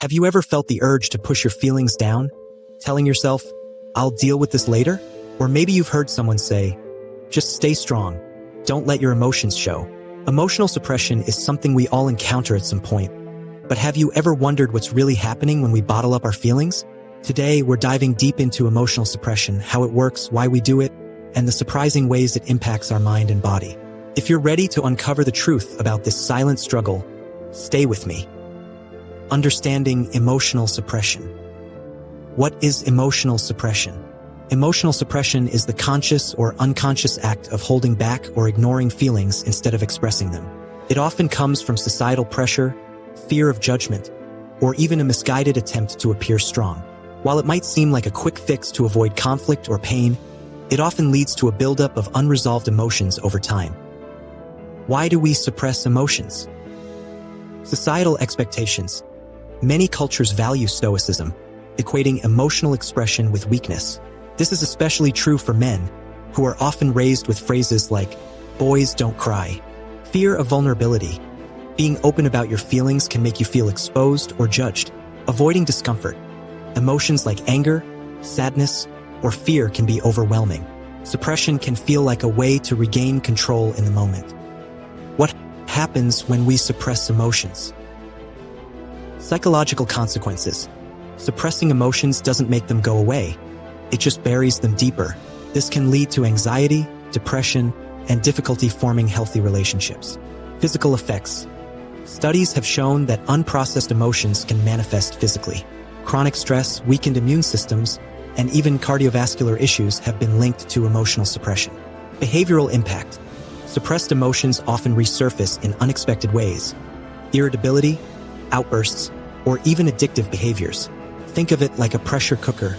Have you ever felt the urge to push your feelings down, telling yourself, "I'll deal with this later"? Or maybe you've heard someone say, "Just stay strong. Don't let your emotions show." Emotional suppression is something we all encounter at some point. But have you ever wondered what's really happening when we bottle up our feelings? Today, we're diving deep into emotional suppression, how it works, why we do it, and the surprising ways it impacts our mind and body. If you're ready to uncover the truth about this silent struggle, stay with me. Understanding emotional suppression. What is emotional suppression? Emotional suppression is the conscious or unconscious act of holding back or ignoring feelings instead of expressing them. It often comes from societal pressure, fear of judgment, or even a misguided attempt to appear strong. While it might seem like a quick fix to avoid conflict or pain, it often leads to a buildup of unresolved emotions over time. Why do we suppress emotions? Societal expectations. Many cultures value stoicism, equating emotional expression with weakness. This is especially true for men, who are often raised with phrases like, "Boys don't cry." Fear of vulnerability. Being open about your feelings can make you feel exposed or judged. Avoiding discomfort. Emotions like anger, sadness, or fear can be overwhelming. Suppression can feel like a way to regain control in the moment. What happens when we suppress emotions? Psychological consequences. Suppressing emotions doesn't make them go away. It just buries them deeper. This can lead to anxiety, depression, and difficulty forming healthy relationships. Physical effects. Studies have shown that unprocessed emotions can manifest physically. Chronic stress, weakened immune systems, and even cardiovascular issues have been linked to emotional suppression. Behavioral impact. Suppressed emotions often resurface in unexpected ways. Irritability, outbursts, or even addictive behaviors. Think of it like a pressure cooker.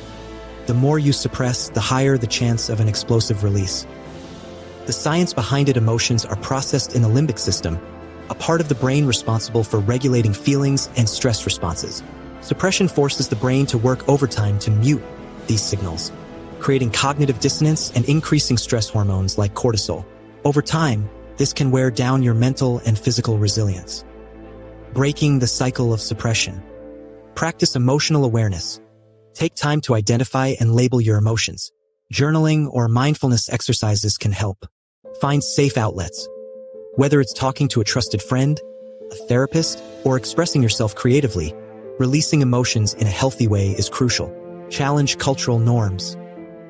The more you suppress, the higher the chance of an explosive release. The science behind it: emotions are processed in the limbic system, a part of the brain responsible for regulating feelings and stress responses. Suppression forces the brain to work overtime to mute these signals, creating cognitive dissonance and increasing stress hormones like cortisol. Over time, this can wear down your mental and physical resilience. Breaking the cycle of suppression. Practice emotional awareness. Take time to identify and label your emotions. Journaling or mindfulness exercises can help. Find safe outlets. Whether it's talking to a trusted friend, a therapist, or expressing yourself creatively, releasing emotions in a healthy way is crucial. Challenge cultural norms.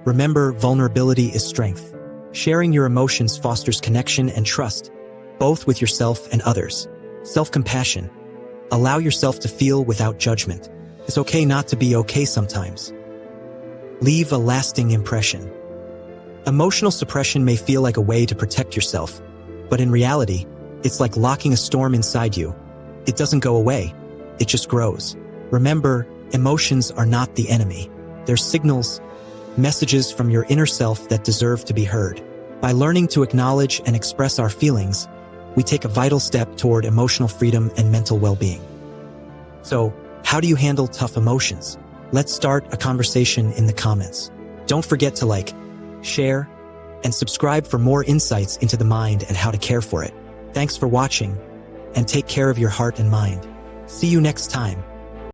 Remember, vulnerability is strength. Sharing your emotions fosters connection and trust, both with yourself and others. Self-compassion. Allow yourself to feel without judgment. It's okay not to be okay sometimes. Leave a lasting impression. Emotional suppression may feel like a way to protect yourself, but in reality, it's like locking a storm inside you. It doesn't go away, it just grows. Remember, emotions are not the enemy. They're signals, messages from your inner self that deserve to be heard. By learning to acknowledge and express our feelings, we take a vital step toward emotional freedom and mental well-being. So, how do you handle tough emotions? Let's start a conversation in the comments. Don't forget to like, share, and subscribe for more insights into the mind and how to care for it. Thanks for watching, and take care of your heart and mind. See you next time.